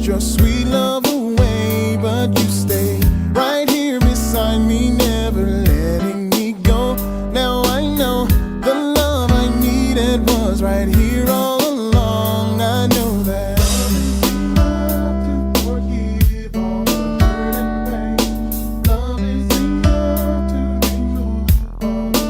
washed your sweet love away, but you stay right here beside me, never letting me go. Now I know the love I needed was right here all along. I know that love is enough to forgive all the hurt and pain. Love is enough to remove all the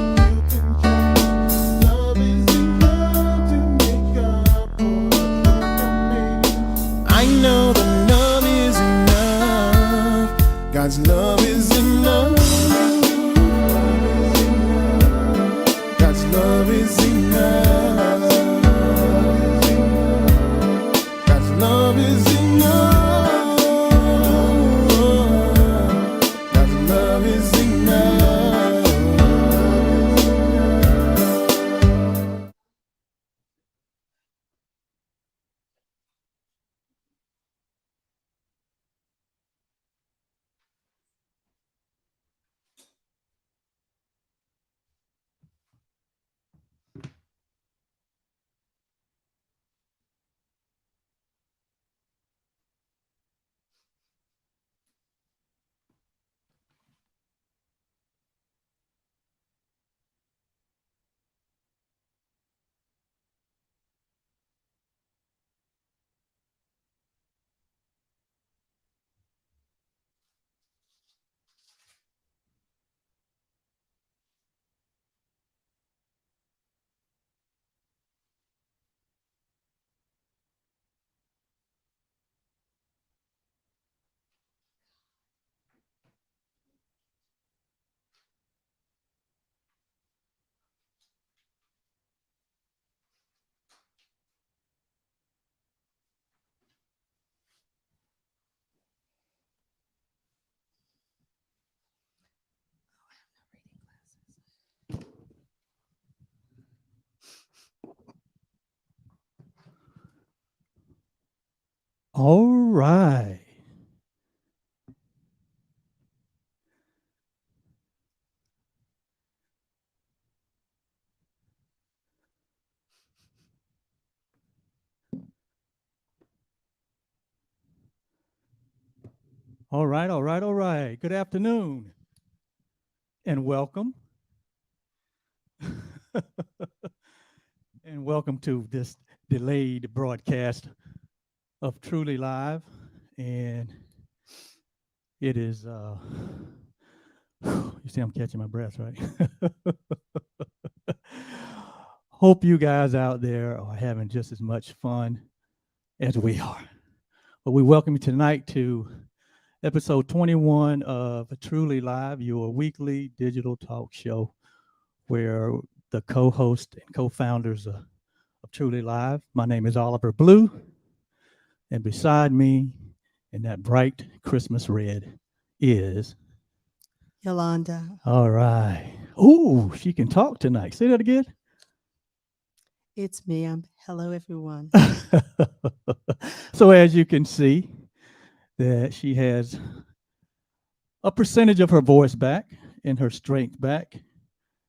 guilt and shame. Love is enough to make up for the hurt I made. I know that love is enough. God's love is enough. God's love is enough. God's love is enough. God's love is enough. All right. All right, all right, all right. Good afternoon and welcome. And welcome to this delayed broadcast of Truly Live. And it is, you see, I'm catching my breath, right? Hope you guys out there are having just as much fun as we are. But we welcome you tonight to episode 21 of Truly Live, your weekly digital talk show where the co-host and co-founders of Truly Live. My name is Oliver Blue, and beside me in that bright Christmas red is Yolanda. all right. Oh, she can talk tonight. Say that again. It's me. Hello, everyone. So as you can see, that she has a percentage of her voice back and her strength back,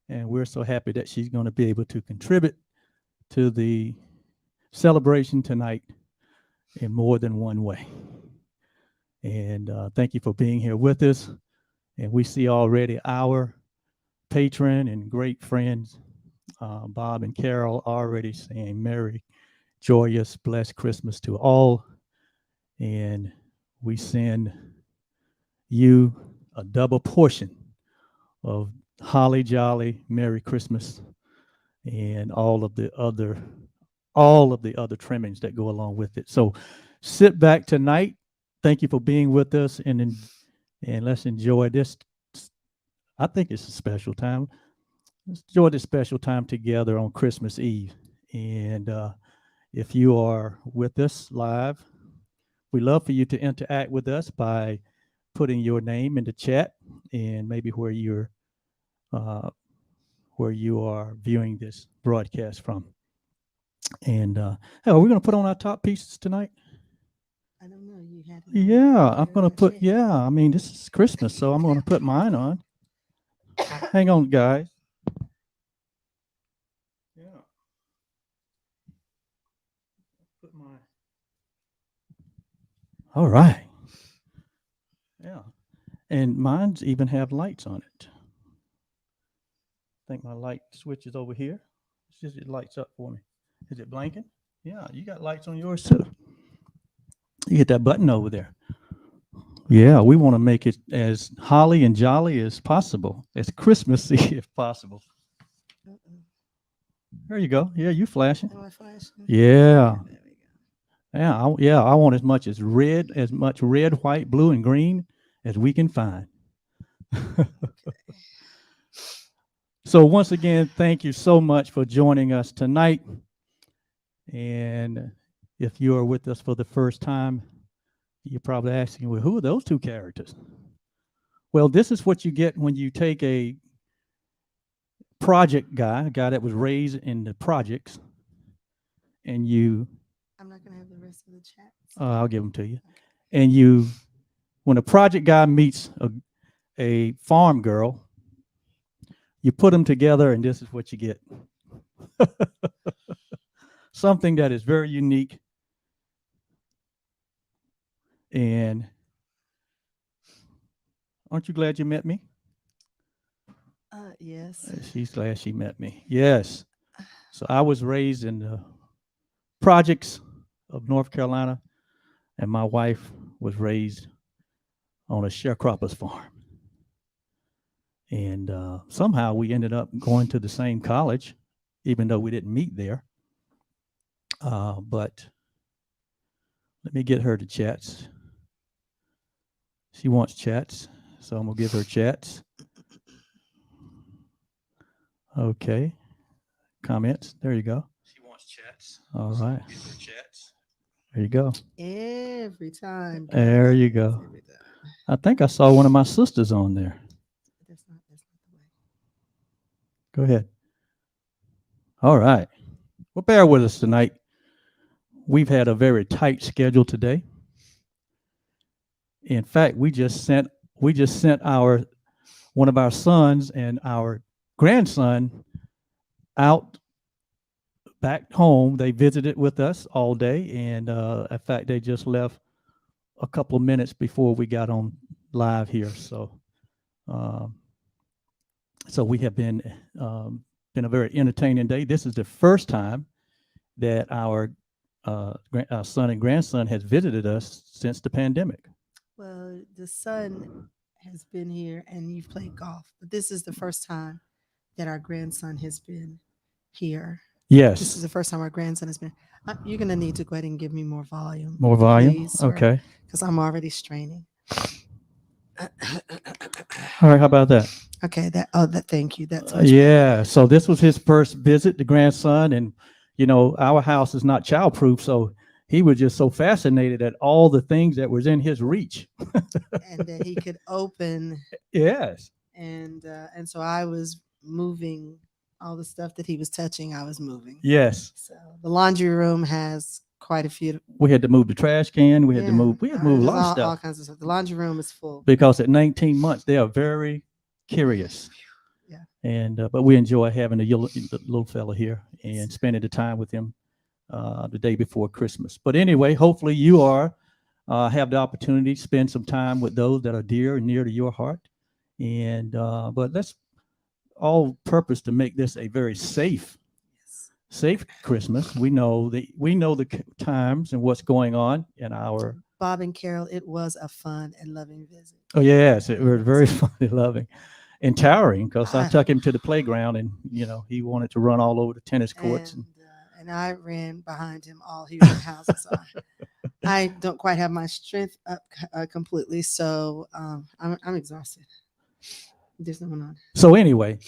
and we're so happy that she's going to be able to contribute to the celebration tonight in more than one way. And thank you for being here with us. And we see already our patron and great friends, Bob and Carol, already saying Merry, joyous, blessed Christmas to all. And we send you a double portion of holly jolly Merry Christmas and all of the other trimmings that go along with it. So sit back tonight. Thank you for being with us, and let's enjoy this. I think it's a special time. Let's enjoy this special time together on Christmas Eve. And if you are with us live, we love for you to interact with us by putting your name in the chat and maybe where you are viewing this broadcast from. And hey, are we going to put on our top pieces tonight? I don't know. You had it. Yeah, I'm going to put, yeah, I mean, this is Christmas, so I'm going to put mine on. Hang on, guys. Yeah. Put my, All right. Yeah. And mine's even have lights on it. I think my light switch is over here. It lights up for me. Is it blinking? Yeah, you got lights on yours too. You hit that button over there. Yeah, we want to make it as holly and jolly as possible, as Christmassy if possible. Uh-oh. There you go. Yeah, you flashing. Am I flashing? Yeah, There we go. yeah. I want as much red, white, blue, and green as we can find. Okay. So once again, thank you so much for joining us tonight. And if you are with us for the first time, you're probably asking, well, who are those two characters? Well, this is what you get when you take a project guy, a guy that was raised in the projects, and you, I'm not going to have the rest of the chats. I'll give them to you. Okay. And when a project guy meets a farm girl, you put them together, and this is what you get. Something that is very unique. And aren't you glad you met me? Yes. She's glad she met me. Yes. So I was raised in the projects of North Carolina, and my wife was raised on a sharecropper's farm. And somehow we ended up going to the same college, even though we didn't meet there. But let me get her to chats. She wants chats, so I'm going to give her chats. Okay. Comments. There you go. She wants chats. All right. So give her chats. There you go. Every time. There you go. Every time. I think I saw one of my sisters on there. That's not the way. Go ahead. All right. Well, bear with us tonight. We've had a very tight schedule today. In fact, we just sent one of our sons and our grandson out back home. They visited with us all day, and in fact, they just left a couple of minutes before we got on live here. So, so we have been a very entertaining day. This is the first time that our son and grandson has visited us since the pandemic. Well, the son has been here and you've played golf, but this is the first time that our grandson has been here. Yes. This is the first time our grandson has been. You're going to need to go ahead and give me more volume. More volume? Please, okay. Because I'm already straining. All right. How about that? Okay. Thank you. That's yeah. So this was his first visit, the grandson. And, you know, our house is not childproof. So he was just so fascinated at all the things that was in his reach. And that he could open. Yes. And so I was moving all the stuff that he was touching. I was moving. Yes. So the laundry room has quite a few. We had to move the trash can. We had to move a lot of stuff. All kinds of stuff. The laundry room is full. Because at 19 months, they are very curious. Yeah. And but we enjoy having the little fella here and spending the time with him the day before Christmas. But anyway, hopefully you have the opportunity to spend some time with those that are dear and near to your heart. And but let's all purpose to make this a very safe Christmas. We know the times and what's going on in our. Bob and Carol, it was a fun and loving visit. Oh yes, it was very fun and loving. And towering, because I took him to the playground, and you know he wanted to run all over the tennis courts. And I ran behind him all here in the house. So I don't quite have my strength up completely, so I'm exhausted. There's no one on. So anyway,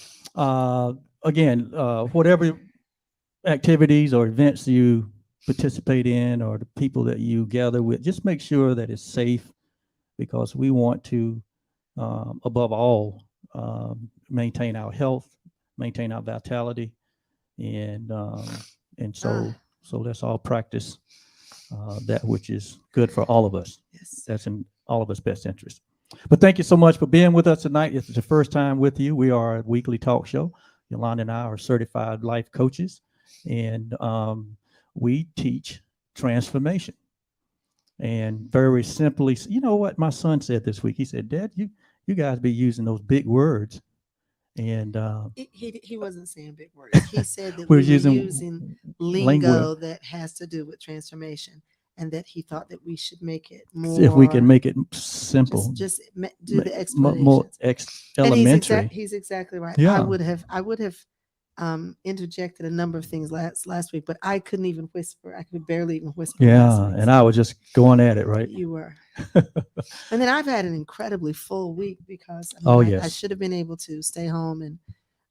again, whatever activities or events you participate in, or the people that you gather with, just make sure that it's safe, because we want to, above all, maintain our health, maintain our vitality, and so let's all practice that which is good for all of us. Yes. That's in all of us' best interest. But thank you so much for being with us tonight. It's the first time with you. We are a weekly talk show. Yolanda and I are certified life coaches, and we teach transformation. and very simply, you know what my son said this week? He said, "Dad, you guys be using those big words, and He wasn't saying big words. He said that we're we were using using lingo. lingo that has to do with transformation, and that he thought that we should make it If we can more make it simple, do the more explanations. And elementary." he's exactly right. Yeah, I would have interjected a number of things last week, but I couldn't even whisper. I could barely even whisper last yeah, week. and I was just going at it, right? You were. And then I've had an incredibly full week because Oh I yes, should have been able to stay home and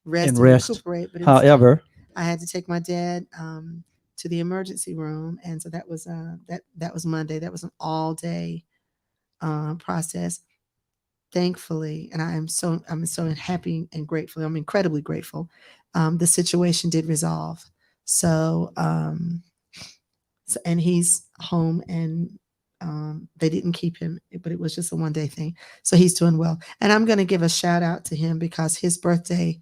rest and and rest. recuperate, but instead However, I had to take my dad to the emergency room, and so that was that was Monday. That was an all day process. Thankfully, and I'm so happy and grateful. I'm incredibly grateful. The situation did resolve. So, and he's home, and they didn't keep him, but it was just a 1 day thing. So he's doing well. And I'm going to give a shout out to him because his birthday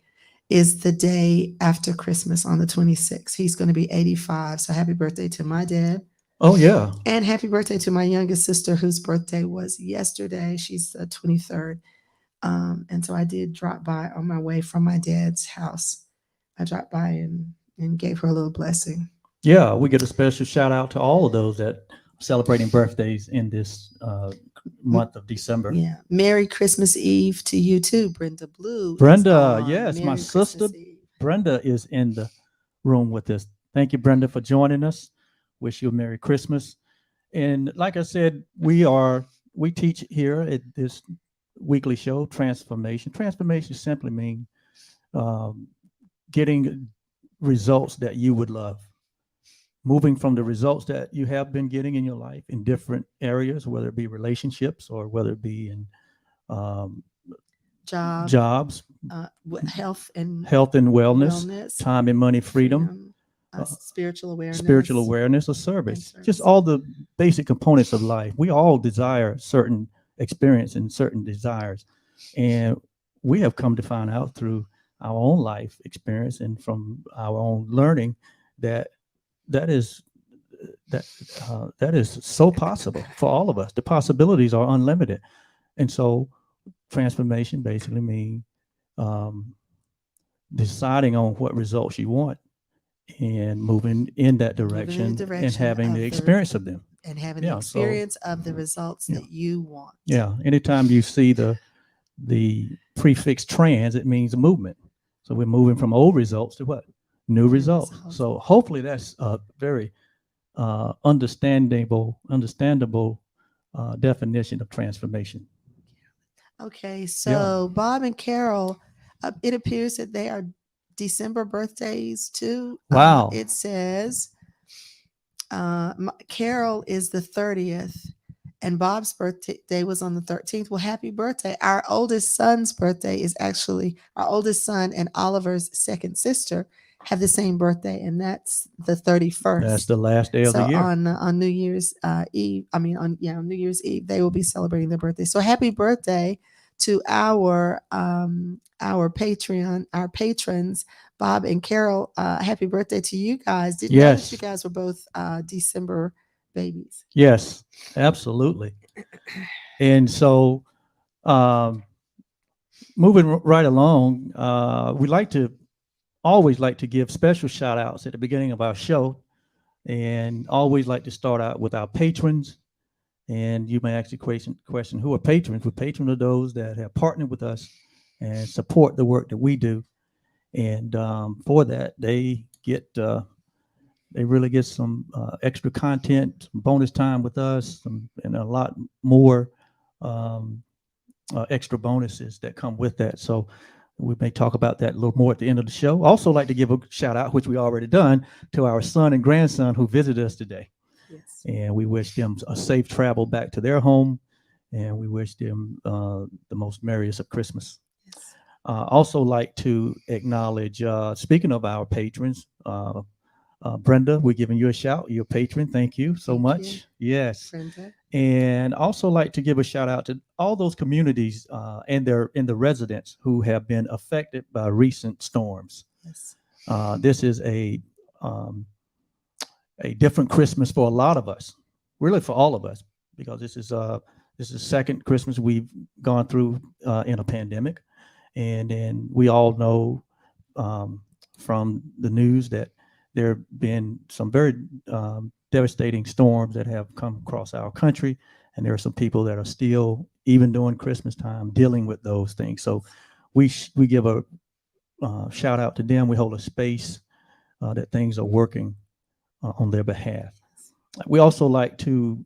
is the day after Christmas on the 26th. He's going to be 85. So happy birthday to my dad. oh yeah, And happy birthday to my youngest sister, whose birthday was yesterday. She's the 23rd. And so I did drop by on my way from my dad's house. I dropped by and gave her a little blessing. yeah, we get a special shout out to all of those that are celebrating birthdays in this month of December. Yeah. Merry Christmas Eve to you too. Brenda Blue. Brenda, yes, my Merry sister Christmas Eve. Brenda is in the room with us. Thank you, Brenda, for joining us. Wish you a Merry Christmas. And like I said, we teach here at this weekly show, transformation. Transformation simply means getting results that you would love, moving from the results that you have been getting in your life in different areas, whether it be relationships or whether it be in um, jobs, health and wellness, time and money freedom, spiritual awareness or service, just all the basic components of life. We all desire certain experience and certain desires, and we have come to find out through our own life experience and from our own learning that is so possible for all of us. The possibilities are unlimited, and so transformation basically means deciding on what results you want and moving in that direction, and having the experience of them. And having the experience of the results that you want. Yeah. Anytime you see the prefix trans, it means a movement. So we're moving from old results to what? New results. So hopefully that's a very understandable definition of transformation. Okay, so Bob and Carol, it appears that they are December birthdays too. Wow. It says Carol is the 30th, and Bob's birthday was on the 13th. Well, happy birthday. Our oldest son's birthday is actually our oldest son, and Oliver's second sister have the same birthday, and that's the 31st. That's the last day of the year. On New Year's Eve, on New Year's Eve, they will be celebrating their birthday. So happy birthday to our patrons, Bob and Carol. Happy birthday to you guys. Didn't know that you guys were both December babies. Yes, absolutely. And so moving right along, we always like to give special shout outs at the beginning of our show, and always like to start out with our patrons. And you may ask the question, who are patrons? We're patrons of those that have partnered with us and support the work that we do. And for that, they really get some extra content, some bonus time with us, and a lot more extra bonuses that come with that. So we may talk about that a little more at the end of the show. Also like to give a shout out, which we already done, to our son and grandson who visited us today. Yes. And we wish them a safe travel back to their home, and we wish them the most merriest of Christmas. Yes. Also like to acknowledge, speaking of our patrons, Brenda, we're giving you a shout. You're a patron. Thank you so much. Yes. Brenda. And also like to give a shout out to all those communities and the residents who have been affected by recent storms. Yes. This is a different Christmas for a lot of us, really for all of us, because this is the second Christmas we've gone through in a pandemic, and then we all know from the news that there have been some very devastating storms that have come across our country, and there are some people that are still, even during Christmas time, dealing with those things. So we give a shout out to them. We hold a space that things are working on their behalf. We also like to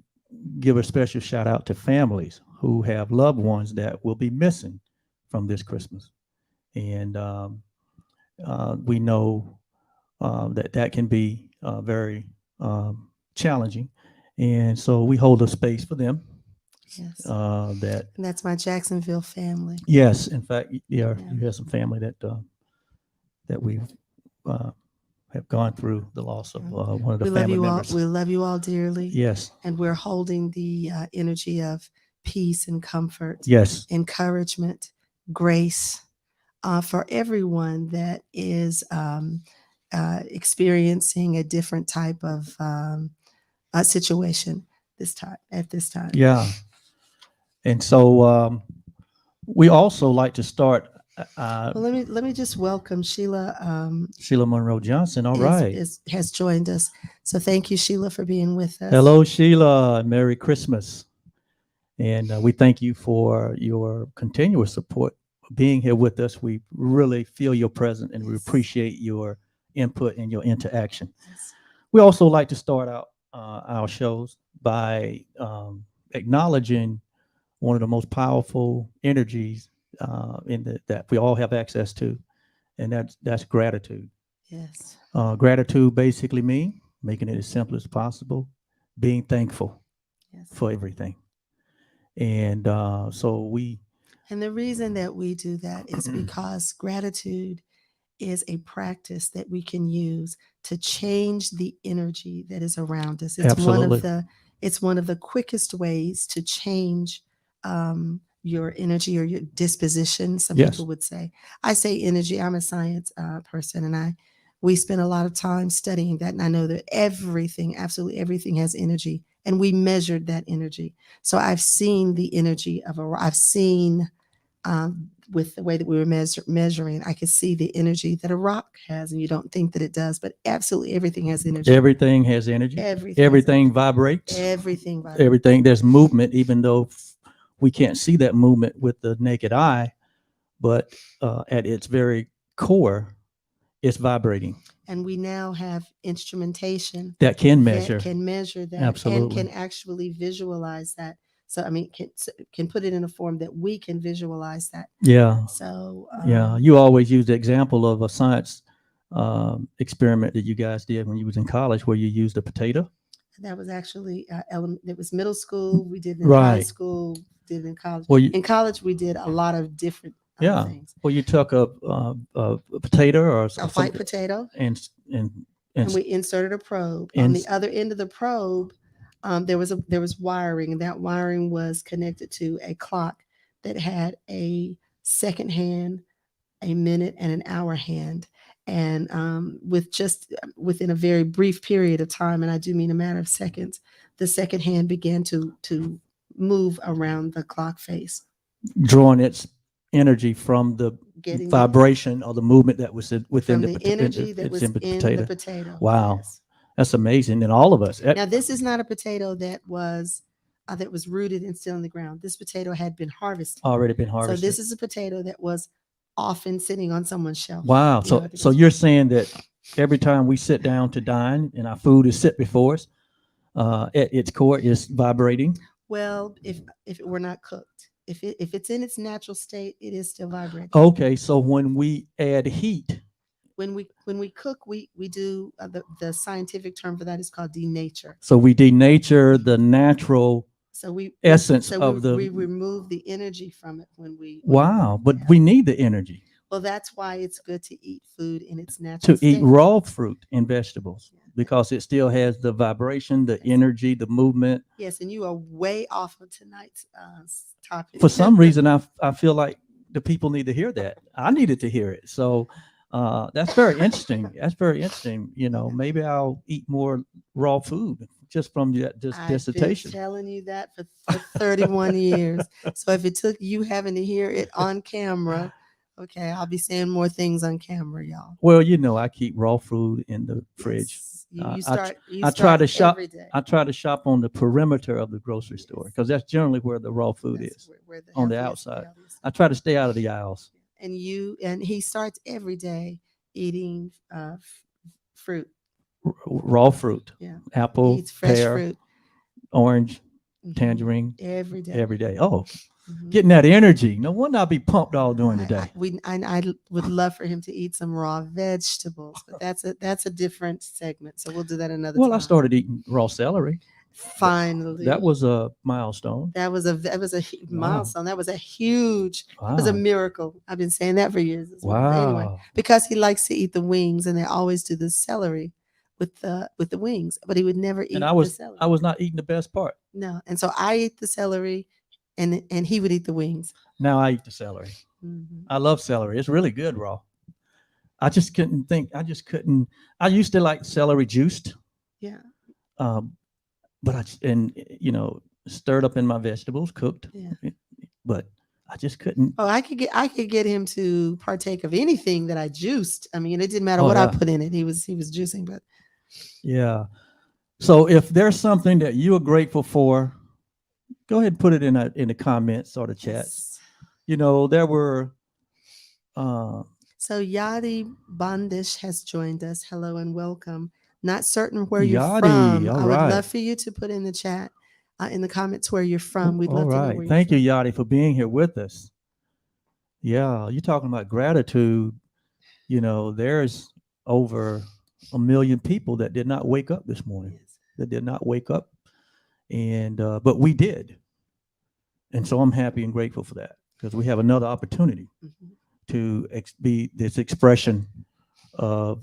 give a special shout out to families who have loved ones that will be missing from this Christmas. And we know that can be very challenging. And so we hold a space for them. Yes. That And that's my Jacksonville family. Yes, in fact, Yeah. you have some family that we've have gone through the loss of one of the We love family you all. members. We love you all dearly. Yes, And we're holding the energy of peace and comfort, yes, encouragement, grace for everyone that is experiencing a different type of situation at this time. yeah. And so we also like to start. Well, let me just welcome Sheila. Sheila Monroe Johnson. All right. Has joined us. So thank you, Sheila, for being with us. Hello, Sheila. Merry Christmas. And we thank you for your continuous support, being here with us. We really feel your presence, and we Yes. appreciate your input and your interaction. Yes. We also like to start out our shows by acknowledging one of the most powerful energies that we all have access to, and that's gratitude. Yes. Gratitude basically means, making it as simple as possible, being thankful Yes. for everything. And And the reason that we do that is because gratitude is a practice that we can use to change the energy that is around us. Absolutely. It's one of the quickest ways to change your energy or your disposition. Some Yes. people would say. I say energy. I'm a science person, and we spend a lot of time studying that, and I know that everything, absolutely everything, has energy, and we measured that energy. So I've seen the energy of I've seen with the way that we were measuring, I could see the energy that a rock has, and you don't think that it does, but absolutely everything has energy. everything has energy. Everything Vibrates. Everything vibrates. Everything. There's movement, even though we can't see that movement with the naked eye, but at its very core, it's vibrating. And we now have instrumentation That can measure. that can measure that, Absolutely. and can actually visualize that. So I mean, can put it in a form that we can visualize that. Yeah. So Yeah. You always use the example of a science experiment that you guys did when you was in college, where you used a potato. that was actually it was middle school. We did it in high Right. school. Did it in college. Well, in college, we did a lot of different yeah. things. Well, you took a potato or A white potato, and and we inserted a probe. On the other end of the probe, there was wiring, and that wiring was connected to a clock that had a second hand, a minute, and an hour hand. And within a very brief period of time, and I do mean a matter of seconds, the second hand began to move around the clock face, drawing its energy from the getting vibration or the movement that was within from the energy that was in the potato. Wow. Yes. That's amazing. And all of us. Now, this is not a potato that was rooted and still in the ground. This potato had been harvested. Already been harvested. So this is a potato that was often sitting on someone's shelf. Wow. So you're saying that every time we sit down to dine and our food is set before us, at its core is vibrating? Well, if it were not cooked, if it's in its natural state, it is still vibrating. Okay. So when we add heat, when we cook, we do the scientific term for that is called denature. So we denature the natural essence of we remove the energy from it when we. Wow, but we need the energy. Well, that's why it's good to eat food in its natural state. Eat raw fruit and vegetables, because it still has the vibration, the energy, the movement. Yes, and you are way off of tonight's topic. For some reason, I feel like the people need to hear that. I needed to hear it. So that's very interesting. That's very interesting. Maybe I'll eat more raw food just from that I've been dissertation. telling you that for 31 years. So if it took you having to hear it on camera, okay, I'll be saying more things on camera, y'all. Well, I keep raw food in the fridge. Yes, you, Uh, you I tr- start you I try start to shop. every day. I try to shop on the perimeter of the grocery store Yes, because that's generally where the raw food that's is, where the on the healthiest, outside. healthiest I stuff try to is. stay out of the aisles. And he starts every day eating fruit. Raw fruit, Yeah, he apple, eats fresh pear, fruit. orange, Hmm. tangerine Every day. every day. Oh, Hmm. getting that energy. No wonder I'll be pumped all during the I day. we I would love for him to eat some raw vegetables, but that's a different segment. So we'll do that another Well, I time. started eating raw celery. That Finally, was a milestone. that was a Wow. milestone. That was a huge. That was a Wow. miracle. I've been saying that for years as well. But anyway, Wow. because he likes to eat the wings, and they always do the celery with the wings, but he would never And eat I the was celery. I was not eating the best part. No, and so I eat the celery, and he would eat the wings. Now I eat the celery. Hmm. I love celery. It's really good raw. I just couldn't think. I just couldn't. I used to like celery juiced, Yeah, um, but stirred up in my vegetables, cooked. yeah. But I just couldn't. Oh, I could get him to partake of anything that I juiced. I mean, it didn't matter Oh what I yeah, put in it. He was juicing, but yeah. So if there's something that you are grateful for, go ahead and put it in the comments or the chats. yes. There were uh, So Yadi Bandish has joined us. Hello and welcome. Not certain where you're Yachty. from. All I would right. love for you to put in the chat, in the comments where you're from. We'd All love to know right. where you're Thank from. you, Yachty, for being here with us. Yeah, you're talking about gratitude. There's over 1 million people that did not wake up this morning. Yes. That did not wake up, and but we did, and so I'm happy and grateful for that because we have another opportunity Mhm. to be this expression of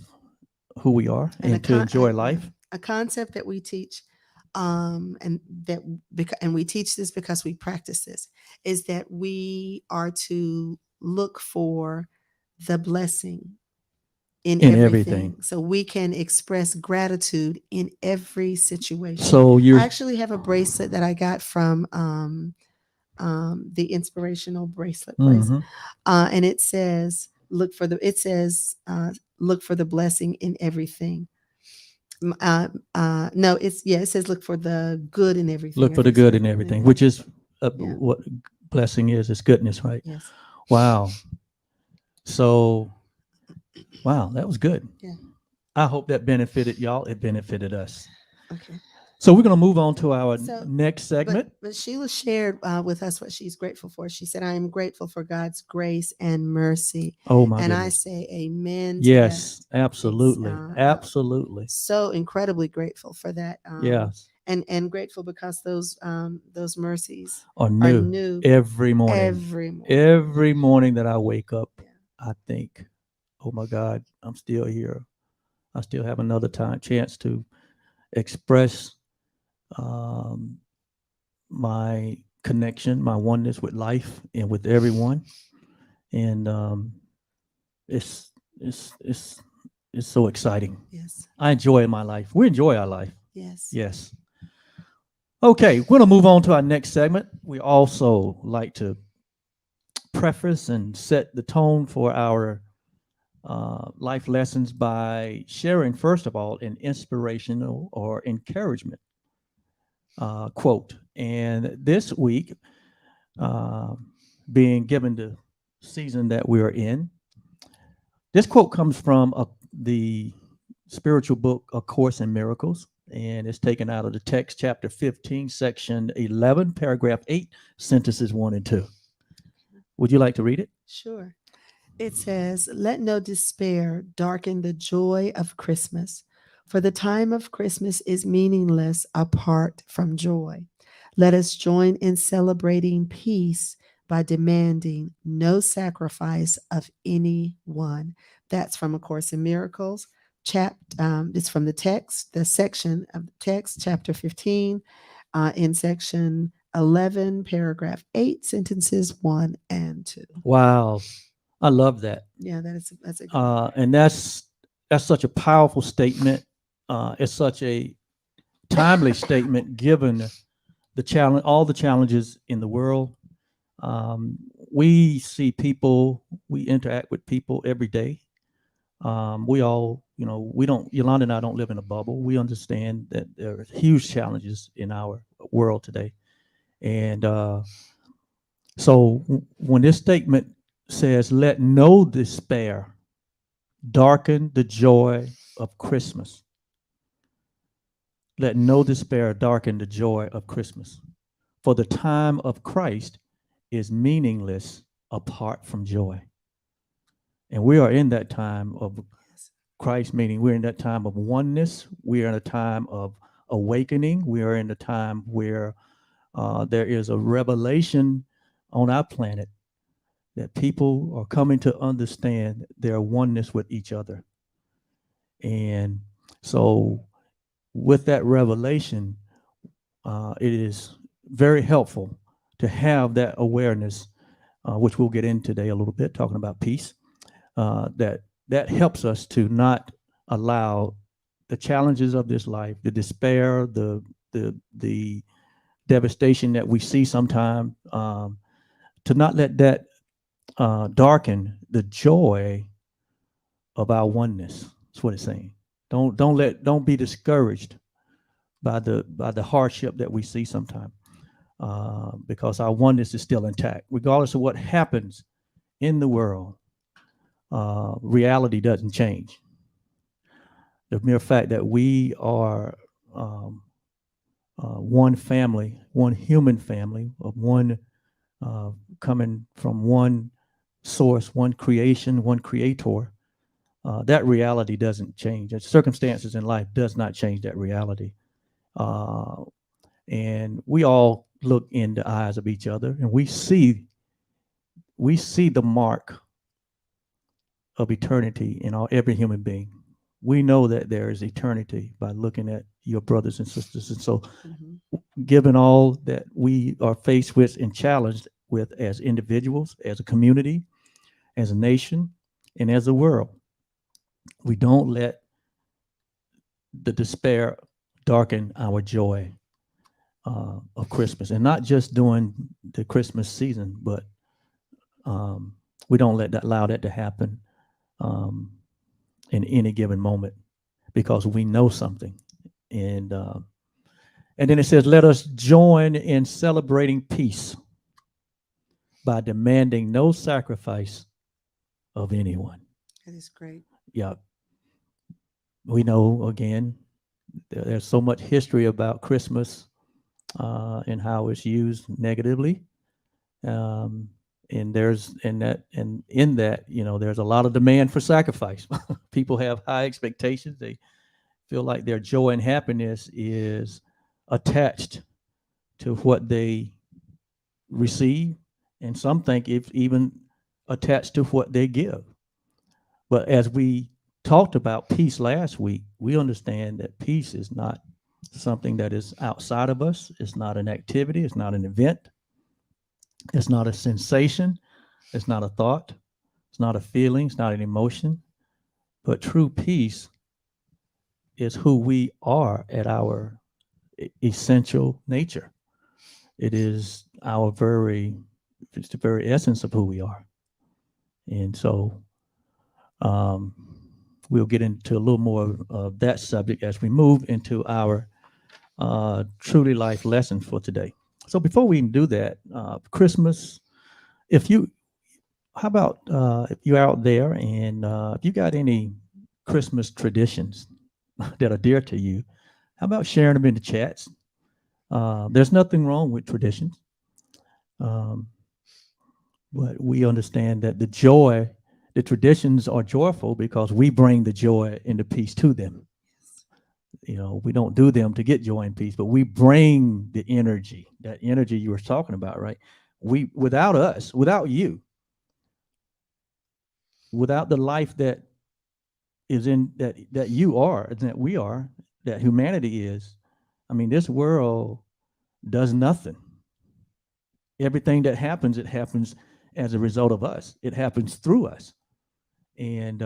who we are And and to enjoy life. a concept that we teach, and and we teach this because we practice this, is that we are to look for the blessing in In everything. everything, so we can express gratitude in every situation. So I you're actually have a bracelet that I got from the inspirational bracelet place, Mhm. and it says look for the blessing in everything. No, it says look for the good in everything. Look I for the think so. good in everything, which is Yeah. what blessing is. It's goodness, right? Yes. Wow. So, wow, that was good. Yeah. I hope that benefited y'all. It benefited us. Okay. So we're going to move on to our So, next segment. but Sheila shared with us what she's grateful for. She said, "I am grateful for God's grace and mercy," Oh my and I goodness. say, "Amen" to that. Yes, absolutely. Absolutely. So incredibly grateful for that. Yes. And grateful because those mercies Are are new new every morning. every morning. Every morning that I wake up, Yeah. I think, oh my God, I'm still here. I still have another chance to express um, my connection, my oneness with life and with everyone. And it's it's it's it's so exciting. Yes. I enjoy my life. We enjoy our life. Yes. Yes. Okay, we're gonna move on to our next segment. We also like to preface and set the tone for our life lessons by sharing, first of all, an inspirational or encouragement quote. And this week, uh, being given the season that we are in, this quote comes from the spiritual book, A Course in Miracles, and it's taken out of the text, chapter 15, section 11, paragraph 8, sentences 1 and 2. Would you like to read it? Sure. It says, "Let no despair darken the joy of Christmas, for the time of Christmas is meaningless apart from joy. Let us join in celebrating peace by demanding no sacrifice of any one." That's from A Course in Miracles. It's from the section of the text, chapter 15, in section 11, paragraph 8, sentences 1 and 2. Wow, I love that. Yeah, that's a good one. And that's such a powerful statement. It's such a timely statement given the challenge, all the challenges in the world. Um, we see people, we interact with people every day. We all, we don't, Yolanda and I don't live in a bubble. We understand that there are huge challenges in our world today. And so when this statement says, let no despair darken the joy of Christmas, let no despair darken the joy of Christmas. For the time of Christ is meaningless apart from joy. And we are in that time of Christ, meaning we're in that time of oneness. We are in a time of awakening. We are in a time where there is a revelation on our planet that people are coming to understand their oneness with each other. And so, with that revelation, it is very helpful to have that awareness, which we'll get in today a little bit, talking about peace. That helps us to not allow the challenges of this life, the despair, the devastation that we see sometimes, to not let that darken the joy of our oneness. That's what it's saying. Don't be discouraged by the hardship that we see sometimes, because our oneness is still intact, regardless of what happens in the world. Reality doesn't change. The mere fact that we are one family, one human family of one, coming from one source, one creation, one creator, that reality doesn't change. The circumstances in life does not change that reality. And we all look in the eyes of each other, and we see the mark of eternity in every human being. We know that there is eternity by looking at your brothers and sisters. And so, given all that we are faced with and challenged with as individuals, as a community, as a nation, and as a world, we don't let the despair darken our joy of Christmas, and not just during the Christmas season, but we don't allow that to happen in any given moment, because we know something. And then it says, let us join in celebrating peace by demanding no sacrifice of anyone. That is great. Yeah. We know, again, there's so much history about Christmas and how it's used negatively. And in that, there's a lot of demand for sacrifice. People have high expectations. They feel like their joy and happiness is attached to what they receive, and some think it's even attached to what they give. But as we talked about peace last week, we understand that peace is not something that is outside of us. It's not an activity. It's not an event. It's not a sensation. It's not a thought. It's not a feeling. It's not an emotion. But true peace is who we are at our essential nature. It's the very essence of who we are. And so we'll get into a little more of that subject as we move into our truly life lesson for today. So before we do that, Christmas, how about if you're out there and if you got any Christmas traditions that are dear to you, how about sharing them in the chats? There's nothing wrong with traditions, but we understand that the traditions are joyful because we bring the joy and the peace to them. We don't do them to get joy and peace, but we bring the energy, that energy you were talking about, right? Without us, without you, without the life that is in that you are, that we are, that humanity is, I mean, this world does nothing. Everything that happens, it happens as a result of us. It happens through us. And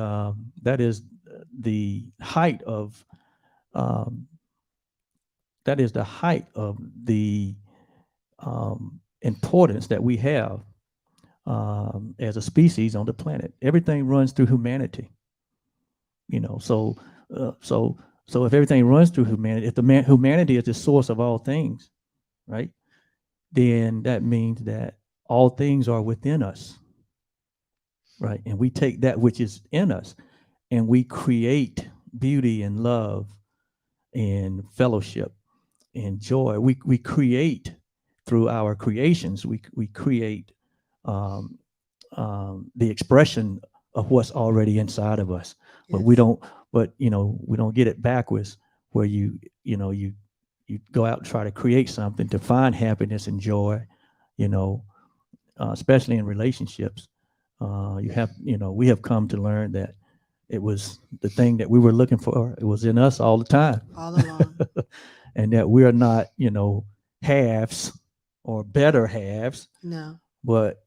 that is the height of that is the height of the importance that we have as a species on the planet. Everything runs through humanity, you know. So if everything runs through humanity, if humanity is the source of all things, right? Then that means that all things are within us, right? And we take that which is in us and we create beauty and love and fellowship and joy. We create through our creations. We create um, the expression of what's already inside of us. But we Yes. don't. But we don't get it backwards, where you go out and try to create something to find happiness and joy. You know, especially in relationships. We have come to learn that it was the thing that we were looking for. It was in us all the time. All along. And that we are not, halves or better halves, No. but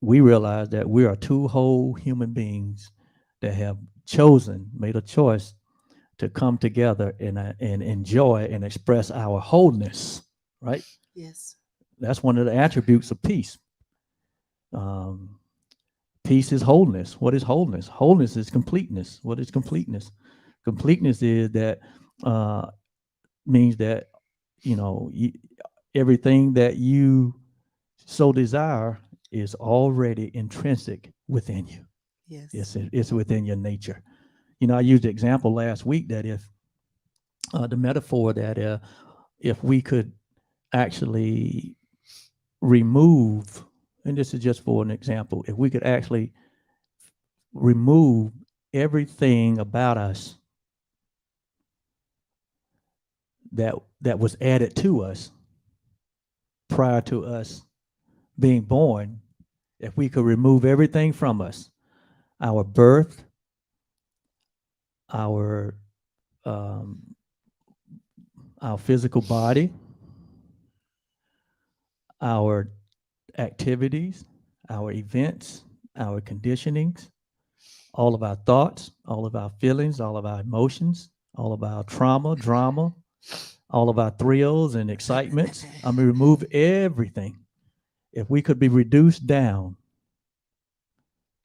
we realize that we are two whole human beings that have made a choice to come together and enjoy and express our wholeness, right? Yes. That's one of the attributes of peace. Um, Peace is wholeness. What is wholeness? Wholeness is completeness. What is completeness? Completeness is that uh, means that you know you, everything that you so desire is already intrinsic within you. Yes. It's within your nature. I used the example last week that if the metaphor that if we could actually remove, and this is just for an example, if we could actually remove everything about us that was added to us prior to us being born, if we could remove everything from us, our birth, our um, our physical body, our activities, our events, our conditionings, all of our thoughts, all of our feelings, all of our emotions, all of our trauma, drama, all of our thrills and excitements. I mean, remove everything. If we could be reduced down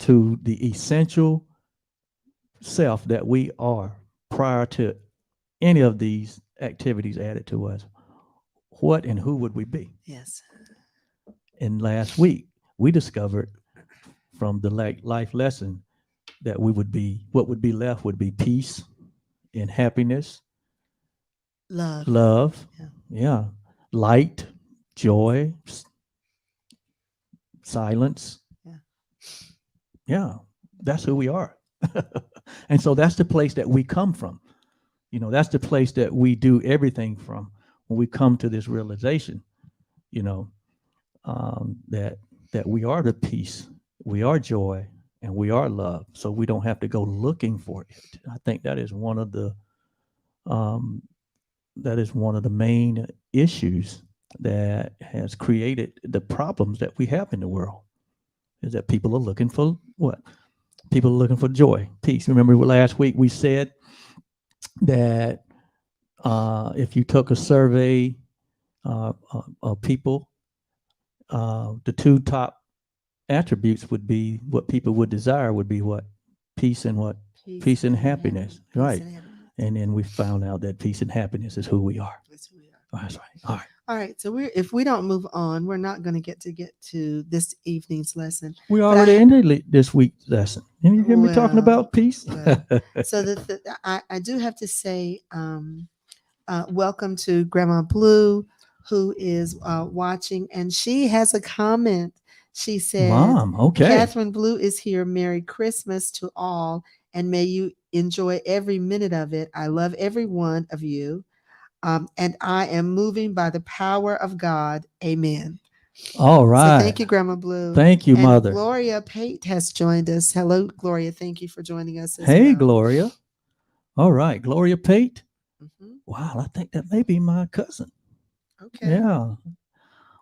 to the essential self that we are prior to any of these activities added to us, what and who would we be? Yes. And last week, we discovered from the life lesson that what would be left would be peace and happiness, Love. love, Yeah. yeah, light, joy, silence. Yeah. Yeah, that's who we are. And so that's the place that we come from. That's the place that we do everything from when we come to this realization, you know, that we are the peace, we are joy, and we are love. So we don't have to go looking for it. I think um, that is one of the main issues that has created the problems that we have in the world. Is that people are looking for what? People are looking for joy, peace. Remember last week we said that if you took a survey of people, the two top attributes would be what people would desire would be what? Peace and what? Peace and happiness. Peace Right. and happiness. And then we found out that peace and happiness is who we are. That's who we are. Oh, that's right. All right. All right. So if we don't move on, we're not going to get to this evening's lesson. We But already ended this week's lesson. Didn't you hear me talking Well, about peace? well. So I do have to say, welcome to Grandma Blue, who is watching, and she has a comment. She said, Mom, okay. Catherine Blue is here. Merry Christmas to all, and may you enjoy every minute of it. I love every one of you. And I am moving by the power of God. Amen. All right. So thank you, Grandma Blue. Thank you, and Mother. Gloria Pate has joined us. Hello, Gloria. Thank you for joining us as Hey, well. Gloria. All right. Gloria Pate. Mhm. Wow, I think that may be my cousin. Okay. Yeah.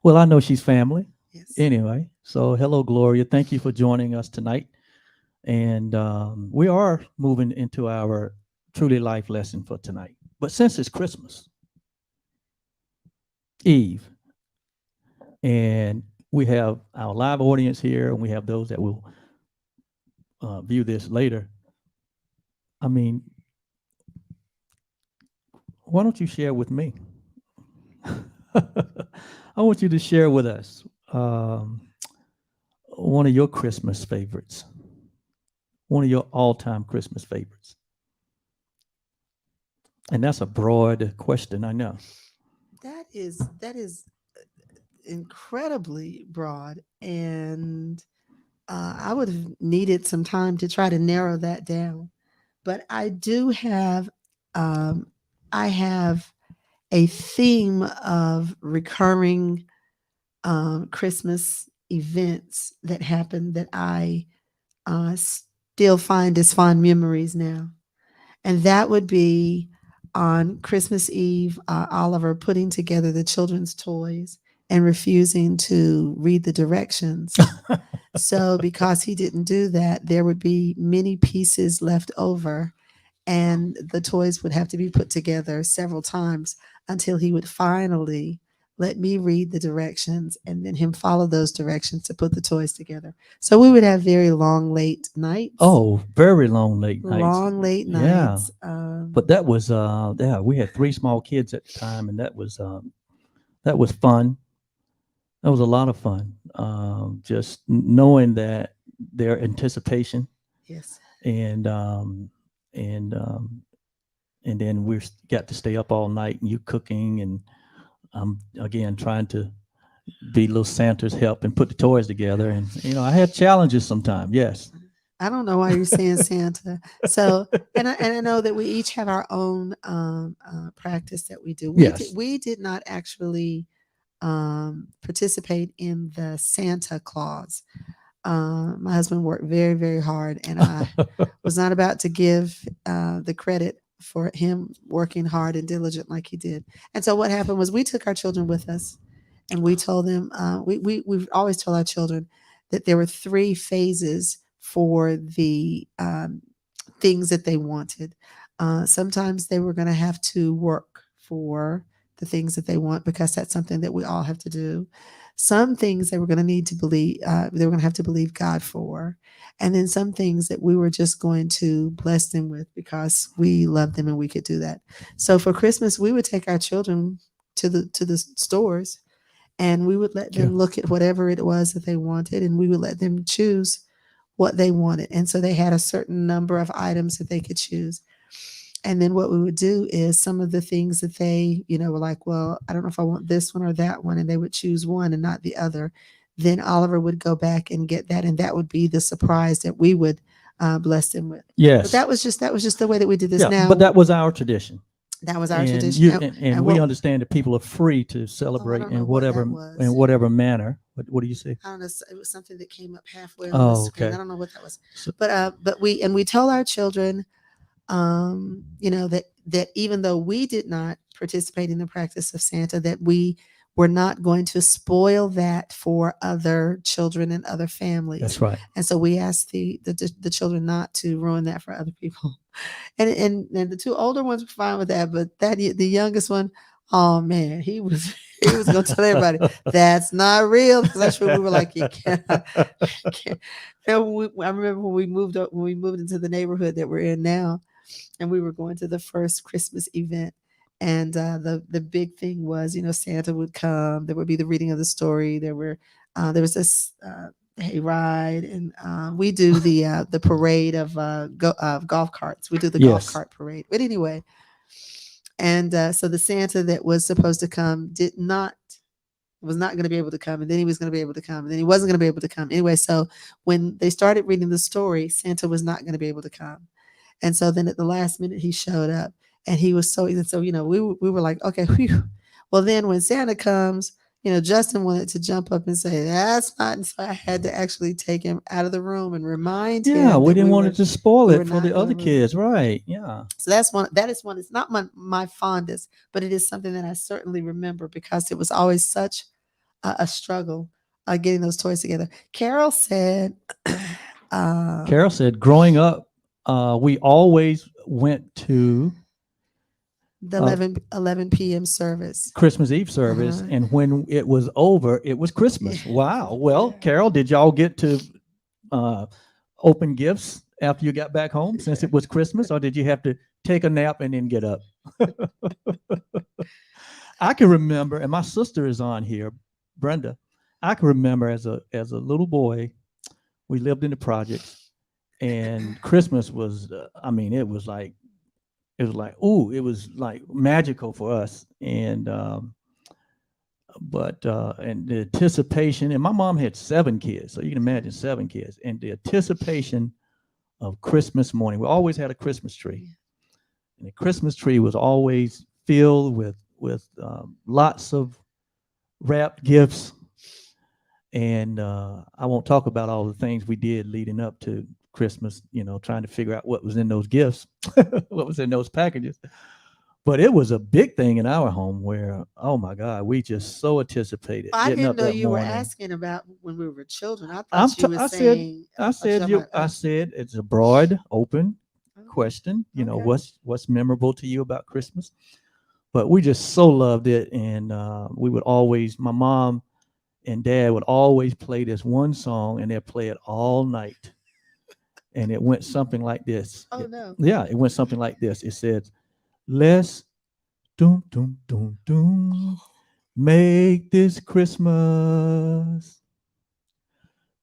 Well, I know she's family. Yes. Anyway, so hello, Gloria. Thank you for joining us tonight. And we are moving into our truly life lesson for tonight. But since it's Christmas, Eve. And we have our live audience here, and we have those that will view this later. I mean, why don't you share with me? I want you to share with us one of your Christmas favorites, one of your all-time Christmas favorites. And that's a broad question, I know. That is incredibly broad, and I would have needed some time to try to narrow that down. But um, I have a theme of recurring Christmas events that happened that I still find as fond memories now. And that would be on Christmas Eve, Oliver putting together the children's toys and refusing to read the directions. So, because he didn't do that, there would be many pieces left over, and the toys would have to be put together several times until he would finally let me read the directions and then him follow those directions to put the toys together. So we would have very long, late nights. Oh, very long late nights. Long, late Yeah. nights. But that was yeah, we had 3 small kids at the time, and that was fun. That was a lot of fun. Just knowing that their anticipation, Yes. and and um, and then we got to stay up all night, and you cooking, and again trying to be little Santa's help and put the toys together. And I had challenges sometimes. Yes. I don't know why you're saying Santa. So, and I know that we each have our own practice that we do. Yes. We did not actually participate in the Santa Claus. My husband worked very, very hard, and I was not about to give the credit for him working hard and diligent like he did. And so what happened was we took our children with us, and we told them we've always told our children that there were 3 phases for the things that they wanted. Sometimes they were going to have to work for the things that they want, because that's something that we all have to do. Some things they were going to need to believe, they were going to have to believe God for. And then some things that we were just going to bless them with because we loved them and we could do that. So for Christmas, we would take our children to the stores, and we would let them look at whatever it was that they wanted, and we would let them choose what they wanted. And so they had a certain number of items that they could choose. And then what we would do is some of the things that they, were like, well, I don't know if I want this one or that one, and they would choose one and not the other. Then Oliver would go back and get that, and that would be the surprise that we would bless them with. Yes. But that was just the way that we did this. Now, but that was our tradition. That was our And tradition. and we understand that people are free to celebrate in whatever manner. What do you say? I don't know. It was something that came up halfway on the screen. Okay. I don't know what that was. But we told our children, that even though we did not participate in the practice of Santa, that we were not going to spoil that for other children and other families. That's right. And so we asked the children not to ruin that for other people. And the 2 older ones were fine with that, but the youngest one, oh man, he was going to tell everybody that's not real. Because that's what we were like, you cannot. I remember when we moved into the neighborhood that we're in now, and we were going to the first Christmas event. And the big thing was, Santa would come. There would be the reading of the story. There was this hayride, and we do the parade of golf carts. We do the golf cart parade. But anyway, and so the Santa that was supposed to come was not going to be able to come, and then he was going to be able to come, and then he wasn't going to be able to come. Anyway, so when they started reading the story, Santa was not going to be able to come. And so then at the last minute, he showed up, and he was so we were like, okay, whew. Well, then when Santa comes, Justin wanted to jump up and say, that's not. And so I had to actually take him out of the room and remind him. Yeah, we didn't want to spoil it for the other kids. Right. Yeah. So that is one. It's not my fondest, but it is something that I certainly remember, because it was always such a struggle getting those toys together. Carol said, growing up, we always went to The 11 p.m. service. Christmas Eve service, Uh-huh. and when it was over, it was Christmas. Wow. Well, Carol, did y'all get to uh, open gifts after you got back home since it was Christmas, or did you have to take a nap and then get up? I can remember, and my sister is on here, Brenda. I can remember as a little boy, we lived in the projects, and Christmas was, I mean, ooh, it was like magical for us, and but and the anticipation, and my mom had 7 kids, so you can imagine 7 kids, and the anticipation of Christmas morning. We always had a Christmas tree, and the Christmas tree was always filled with lots of wrapped gifts. And I won't talk about all the things we did leading up to Christmas, trying to figure out what was in those gifts, what was in those packages. But it was a big thing in our home where, oh my God, we just so anticipated I getting didn't up know that you were morning. asking about when we were children. I I'm thought t- you were I said, saying. I Oh, said, talking you, about, I said, it's a broad, open okay. question. Okay. What's memorable to you about Christmas? But we just so loved it, and we would always, my mom and dad would always play this one song, and they'd play it all night, and it went something like this. Oh no. Yeah, it went something like this. It said, "Let's doom doom doom doom make this Christmas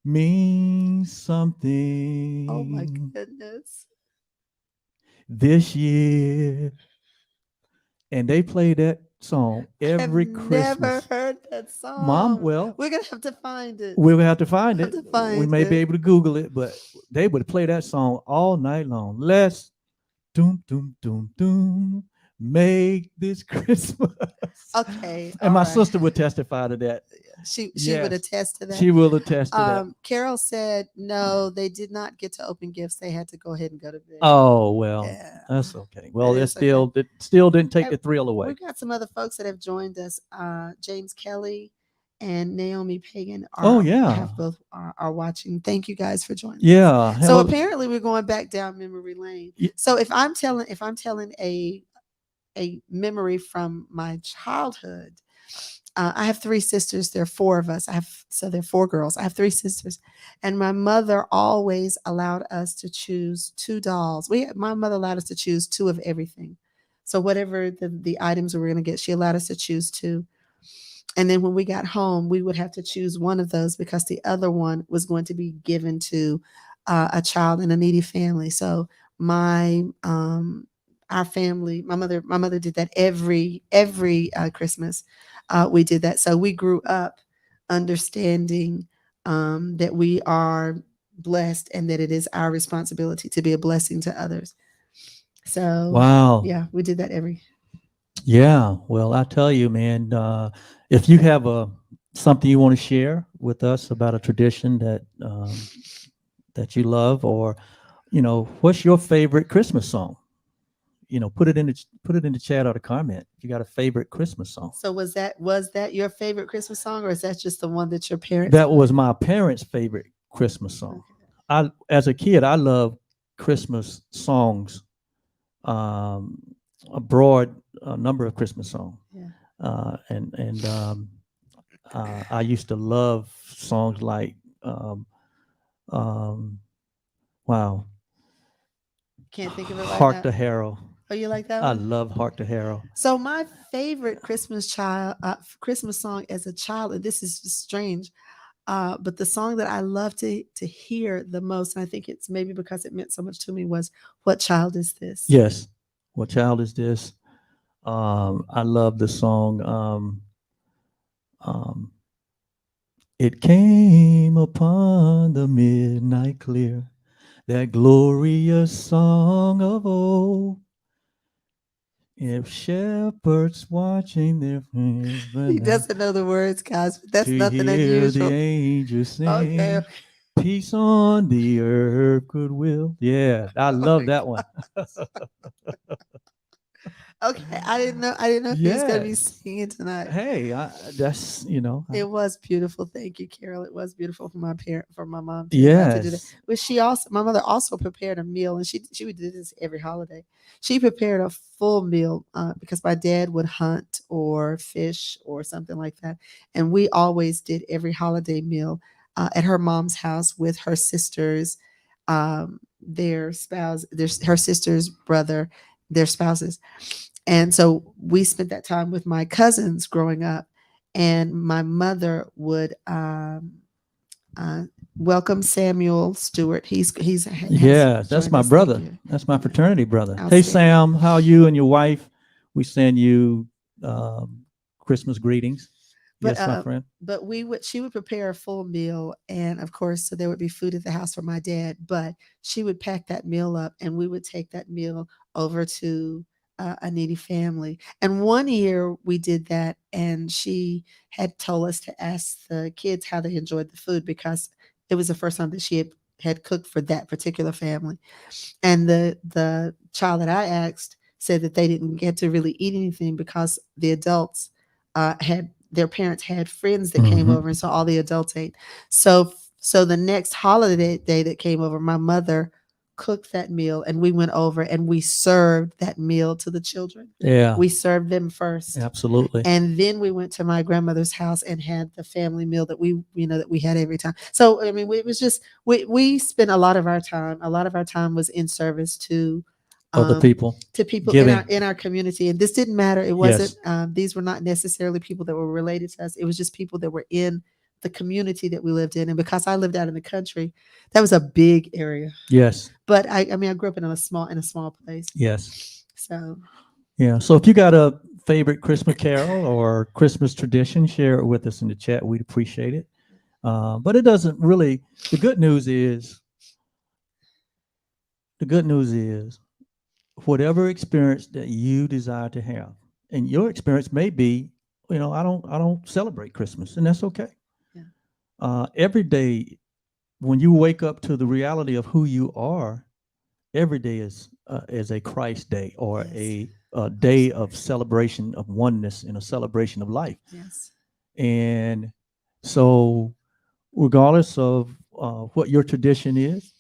mean Oh my something goodness. this year." And they play that song I have every never Christmas. heard that Mom, song. well, We're gonna have to find it. we'll have to find Have it. to We find may be it. able to Google it, but they would play that song all night long. Let's doom doom doom doom make this Christmas. Okay. And All my right. sister would testify to that. She would Yes, attest to that. she will attest to that. Carol said no, they did not get to open gifts. They had to go ahead and go to bed. Oh well, Yeah, that's okay. that Well, is okay. it still didn't take Hey, the thrill away. we've got some other folks that have joined us. James Kelly and Naomi Pagan Oh are yeah, have both are watching. Thank you guys for joining us. yeah. So Hello. apparently we're going back down memory lane. Y- So if I'm telling a memory from my childhood, I have 3 sisters. There are 4 of us. There are 4 girls. I have 3 sisters, and my mother always allowed us to choose 2 dolls. My mother allowed us to choose 2 of everything. So whatever the items we were going to get, she allowed us to choose 2. And then when we got home, we would have to choose one of those because the other one was going to be given to a child in a needy family. So my our family, my mother did that every Christmas. We did that. So we grew up understanding that we are blessed and that it is our responsibility to be a blessing to others. So Wow. yeah, we did that every. Yeah. Well, I tell you, man, if you have something you want to share with us about a tradition that you love, or what's your favorite Christmas song? Put it in the chat or the comment. If you got a favorite Christmas song. So was that your favorite Christmas song, or is that just the one that your parents? That was my parents' favorite Christmas song. As a kid, I loved Christmas songs, a broad number of Christmas songs. Yeah. I used to love songs like, um, wow, Can't think of it right Hark now. the Herald. Oh, you like that I one? love Hark the Herald. So my favorite Christmas song as a child, and this is just strange, but the song that I love to hear the most, and I think it's maybe because it meant so much to me, was "What Child Is This?" Yes. What child is this? I love the song. Um, it came upon the midnight clear, that glorious song of old. If shepherds watching their He doesn't know the words, guys, but that's to nothing hear the unusual. angels sing, Okay. peace on the earth, goodwill. Yeah, I love that one. Okay, I didn't know if he was going to be Yes. singing tonight. Hey, that's, It was beautiful. Thank you, Carol. It was beautiful for my mom to do that. yes. But my mother also prepared a meal, and she would do this every holiday. She prepared a full meal because my dad would hunt or fish or something like that, and we always did every holiday meal at her mom's house with her sisters, their spouse, her sister's brother, their spouses, and so we spent that time with my cousins growing up, and my mother would uh, welcome Samuel Stewart. Has Yes, that's joined my us. Thank brother. you. That's my fraternity brother. Hey, Outstanding. Sam, how are you and your wife? We send you um, Christmas greetings. But Yes, my friend. she would prepare a full meal, and of course, so there would be food at the house for my dad. But she would pack that meal up, and we would take that meal over to a needy family. And one year we did that, and she had told us to ask the kids how they enjoyed the food because it was the first time that she had cooked for that particular family. And the child that I asked said that they didn't get to really eat anything because the adults had their parents had friends that came Hmm. over, and so all the adults ate. So the next holiday day that came over, my mother cooked that meal, and we went over and we served that meal to the children. Yeah, We served them first, absolutely. and then we went to my grandmother's house and had the family meal that we had every time. So I mean, it was just we spent a lot of our time was in service Other um people to people giving. in our community, and this didn't matter. It wasn't Yes, these were not necessarily people that were related to us. It was just people that were in the community that we lived in, and because I lived out in the country, that was a big area. yes, But I mean, I grew up in a small place. yes. So Yeah. So if you got a favorite Christmas carol or Christmas tradition, share it with us in the chat. We'd appreciate it. But it doesn't really. The good news is, the good news is, whatever experience that you desire to have, and your experience may be, I don't celebrate Christmas, and that's okay. yeah, Every day, when you wake up to the reality of who you are, every day is a Christ day, or yes, a day absolutely, of celebration of oneness and a celebration of life. yes, And so, regardless of what your tradition is,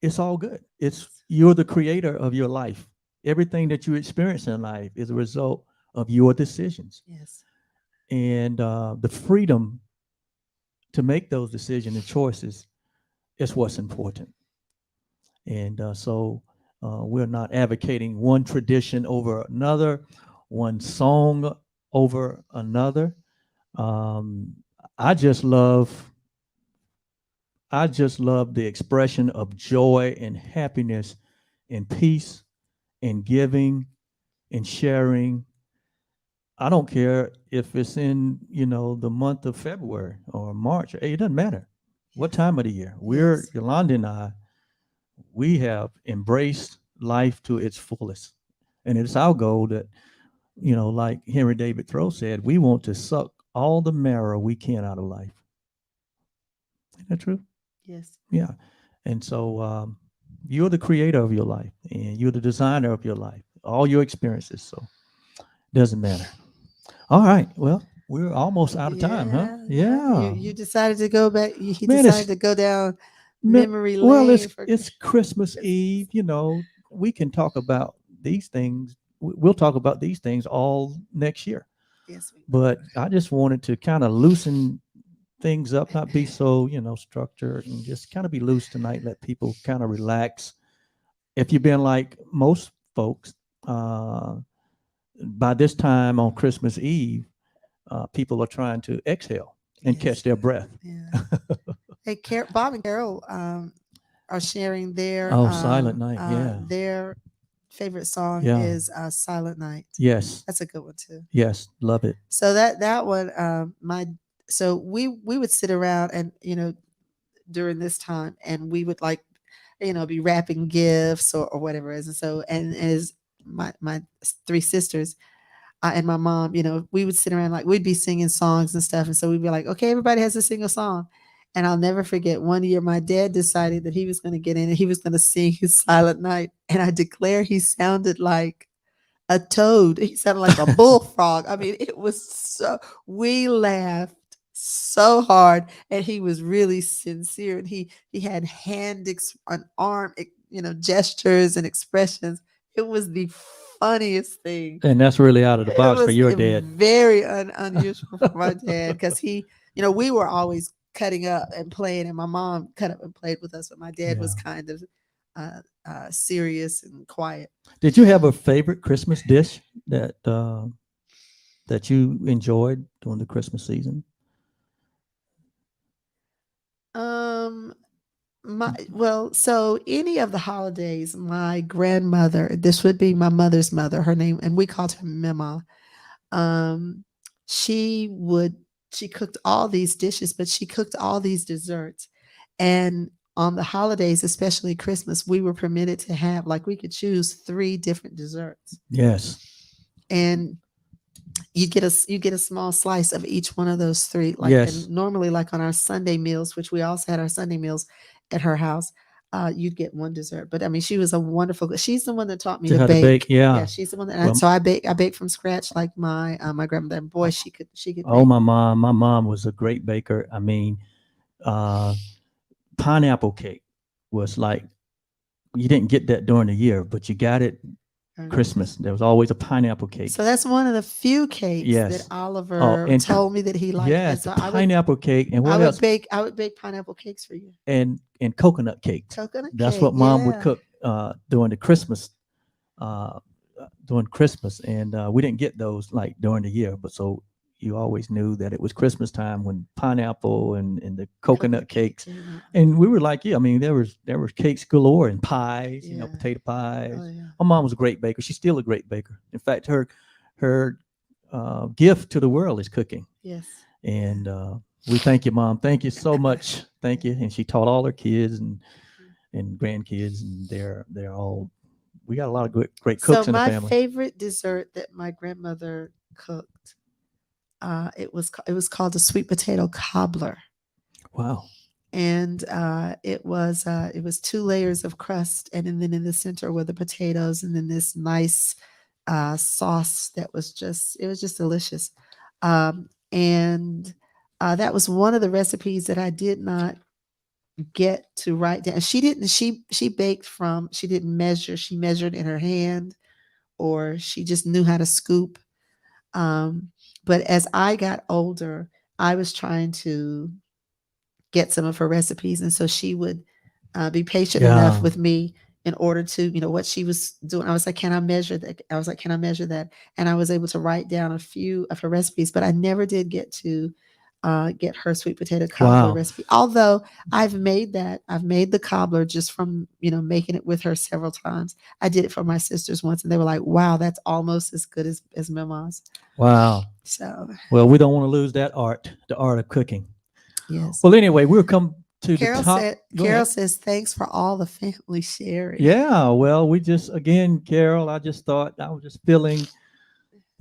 it's all good. It's yes, You're the creator of your life. Everything that you experience in life is a result of your decisions, yes, and the freedom to make those decisions and choices is what's important. And we're not advocating one tradition over another, one song over another. Um, I just love I just love the expression of joy and happiness and peace and giving and sharing. I don't care if it's in, the month of February or March. It doesn't matter what yes, time of the year. yes, Yolanda and I, we have embraced life to its fullest. And it's our goal that, like Henry David Thoreau said, we want to suck all the marrow we can out of life. Isn't that true? yes. Yeah. And so you're the creator of your life, and you're the designer of your life, all your experiences. So it doesn't matter. All right. Well, we're almost out of time, huh? Yeah, yeah. Yeah. You decided to go back. He Man, decided to go down memory well, lane for it's Christmas Christmas. Eve. We can talk about these things. We'll talk about these things all next year. Yes, we will. But I just wanted to kind of loosen things up, not be so, structured, and just kind of be loose tonight. Let people kind of relax. If you've been like most folks, by this time on Christmas Eve, people are trying to exhale and catch Yes, their breath. yeah. Hey, Bob and Carol are sharing Oh, Silent Night. Yeah. their favorite song Yeah. is "Silent Night." Yes. That's a good one too. Yes. Love it. So that one, my so we would sit around and during this time, and we would like be wrapping gifts or whatever it is, and so and as my three sisters and my mom, we would sit around like we'd be singing songs and stuff, and so we'd be like, okay, everybody has to sing a song, And I'll never forget one year my dad decided that he was going to get in and he was going to sing his Silent Night. And I declare he sounded like a toad. He sounded like a bullfrog. I mean, it was so, we laughed so hard, and he was really sincere, and he had an arm, gestures and expressions. It was the funniest thing. And that's really out of the It box for was your dad. very unusual for my dad because we were always cutting up and playing, and my mom cut up and played with us, but my dad was Yeah. kind of serious and quiet. Did you have a favorite Christmas dish that you enjoyed during the Christmas season? Um, so any of the holidays, my grandmother, this would be my mother's mother, her name, and we called her Mima. Um, she would she cooked all these dishes, but she cooked all these desserts. And on the holidays, especially Christmas, we were permitted to have, like, we could choose 3 different desserts. Yes. And you get a small slice of each one of those 3. Like, Yes. and normally, like on our Sunday meals, which we also had our Sunday meals at her house, you'd get one dessert. But I mean, she was a wonderful. She's the one that taught me To to how to bake. bake, yeah. She's the one that. Well, So I bake from scratch, like my grandmother. And boy, she could. Oh, Bake. my mom was a great baker. I mean, uh, pineapple cake was like, you didn't get that during the year, but you got it Christmas. There was always a pineapple cake. So that's one of the few cakes Yes. that Oliver and told me that he liked. yes, And the so pineapple cake. And I what would else? bake pineapple cakes for you. And coconut cake. Coconut That's cake, what mom would yeah. cook during the Christmas, during Christmas. And we didn't get those like during the year, but so you always knew that it was Christmas time when pineapple and the coconut cakes. came out. And we were like, yeah, I mean, there were cakes galore and pies, Yeah. potato pies. Oh, yeah. My mom was a great baker. She's still a great baker. In fact, her gift to the world is cooking. Yes. And we thank you, Mom. Thank you so much. Thank you. And she taught all her kids and grandkids, and they're all. We got a lot of great cooks in the my family. favorite dessert that my grandmother cooked, it was called a sweet potato cobbler. Wow. And it was 2 layers of crust, and then in the center were the potatoes, and then this nice sauce that was just delicious. And that was one of the recipes that I did not get to write down. She didn't. She baked from. She didn't measure. She measured in her hand, or she just knew how to scoop. But as I got older, I was trying to get some of her recipes, and so she would be patient enough with me in order to, what she was doing. I was like, can I measure that? I was like, can I measure that? And I was able to write down a few of her recipes, but I never did get to get her sweet potato cobbler Wow. recipe. Although I've made the cobbler just from, making it with her several times. I did it for my sisters once, and they were like, wow, that's almost as good as Mama's. Wow. So, well, we don't want to lose that art, the art of cooking. yes. Well, anyway, we'll come to Carol the top. Carol says, thanks for all the family sharing. Yeah, well, again, Carol, I was just feeling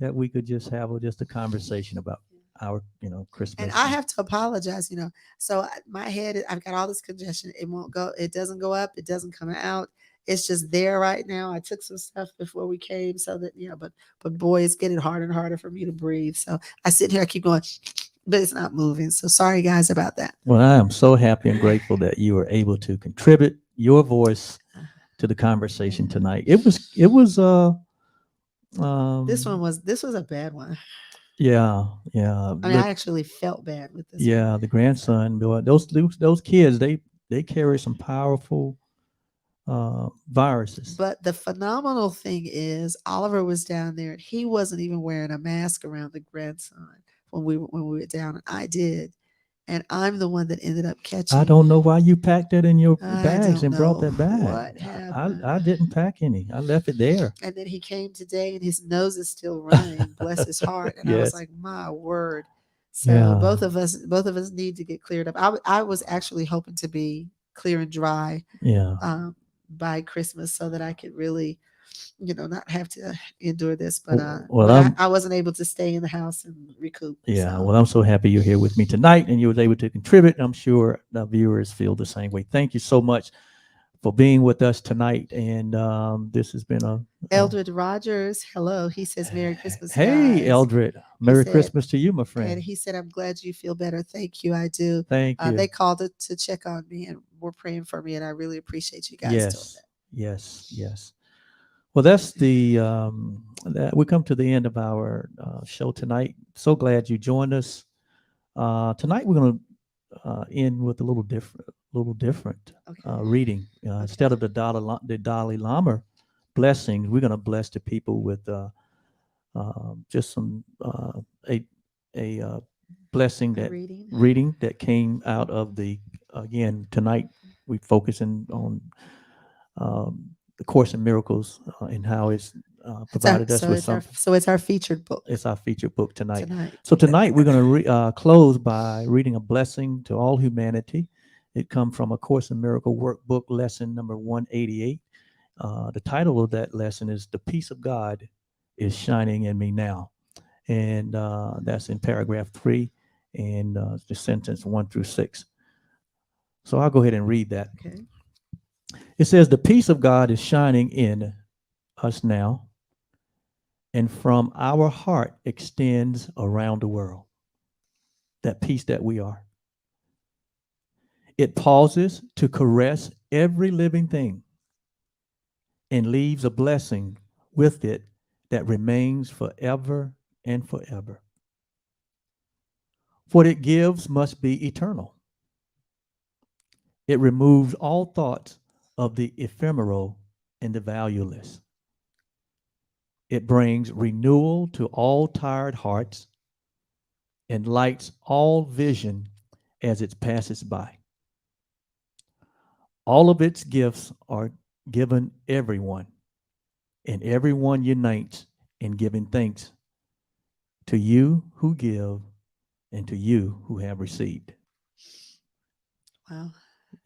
that we could just have just a conversation about our, Christmas. And I have to apologize, So my head, I've got all this congestion. It won't go. It doesn't go up. It doesn't come out. It's just there right now. I took some stuff before we came, so that but boy, it's getting harder and harder for me to breathe. So I sit here, I keep going, but it's not moving. So sorry, guys, about that. Well, I am so happy and grateful that you were able to contribute your voice to the conversation tonight. It was this was a bad one. Yeah. I mean, I actually felt bad with this. Yeah, the grandson, those kids, they carry some powerful viruses. But the phenomenal thing is, Oliver was down there, and he wasn't even wearing a mask around the grandson when we were down, and I did. And I'm the one that ended up catching. I don't know why you packed that in your bags and brought know that back. what happened. I didn't pack any. I left it there. And then he came today, and his nose is still running. Bless his heart. And I was like, my word. So Yeah. both of us need to get cleared up. I was actually hoping to be clear and dry Yeah. by Christmas, so that I could really not have to endure this. But Well, I wasn't able to stay in the house and recoup. yeah. So Well, I'm so happy you're here with me tonight, and you was able to contribute. I'm sure the viewers feel the same way. Thank you so much for being with us tonight, and this has been a Eldred Rogers, hello. He says Merry Christmas, hey, guys. Eldred. He Merry said, Christmas to you, my and friend. he said, I'm glad you feel better. Thank you. I do. Thank you. They called to check on me and were praying for me, and I really appreciate you guys doing Yes, that. yes, yes. Well, that's the that we come to the end of our show tonight. So glad you joined us. Tonight we're going to end with a little different Okay. reading. Instead of the Dalai Lama blessings, we're going to bless the people with just some a blessing A that reading. reading that came out of the again tonight. We focusing on the Course in Miracles and how it's provided us with some. So it's our featured book It's our featured book tonight. tonight. So tonight we're going to close by reading a blessing to all humanity. It comes from a Course in Miracle workbook lesson number 188. The title of that lesson is "The Peace of God is Shining in Me Now," and that's in paragraph 3 and the sentence 1 through 6. So I'll go ahead and read that. Okay. It says, "The peace of God is shining in us now, and from our heart extends around the world." That peace that we are. It pauses to caress every living thing and leaves a blessing with it that remains forever and forever. What it gives must be eternal. It removes all thoughts of the ephemeral and the valueless. It brings renewal to all tired hearts and lights all vision as it passes by. All of its gifts are given everyone, and everyone unites in giving thanks to you who give and to you who have received. Wow.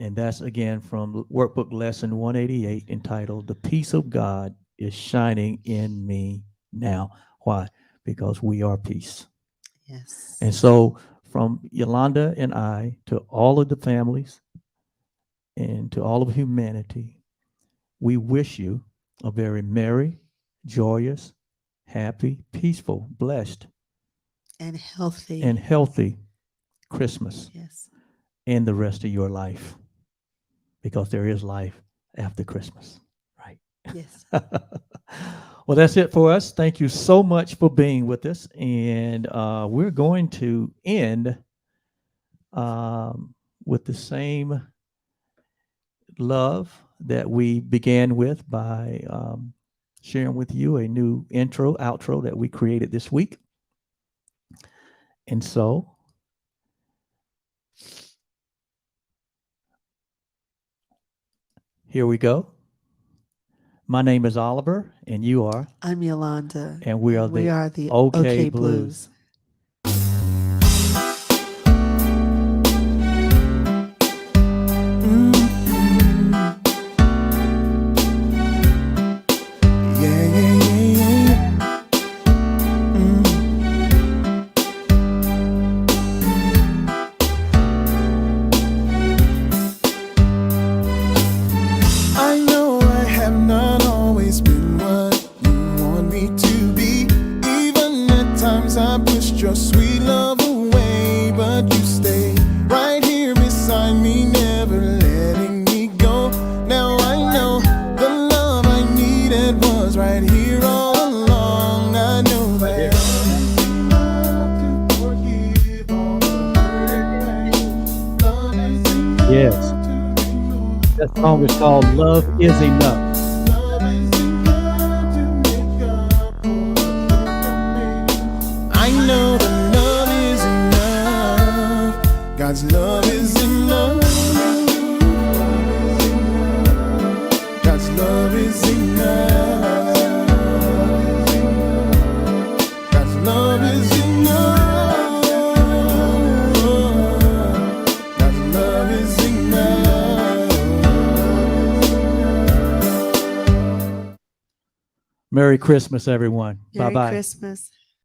And that's again from workbook lesson 188 entitled "The Peace of God is Shining in Me Now." Why? Because we are peace. Yes. And so, from Yolanda and I to all of the families and to all of humanity, we wish you a very merry, joyous, happy, peaceful, blessed, And healthy. and healthy Christmas Yes. and the rest of your life, because there is life after Christmas, right? Yes. Well, that's it for us. Thank you so much for being with us. And we're going to end with the same love that we began with by sharing with you a new outro that we created this week. And so, here we go. My name is Oliver, and you are, I'm Yolanda. and we are the OK Blues. Yeah, yeah, yeah, yeah. I know I have not always been what you want me to be. Even at times I pushed your sweet love away, but you stay right here beside me, never letting me go. Now I know the love I needed was right here all along. I know that love to forgive all the hurt and pain. Love is enough Yes. to ignore. That song is called "Love Is Enough." Love is enough to make up for what you made. I know that love is enough. God's love is enough. God's love is enough. God's love is enough. God's love is enough. Merry Christmas, everyone. Merry Bye-bye. Christmas.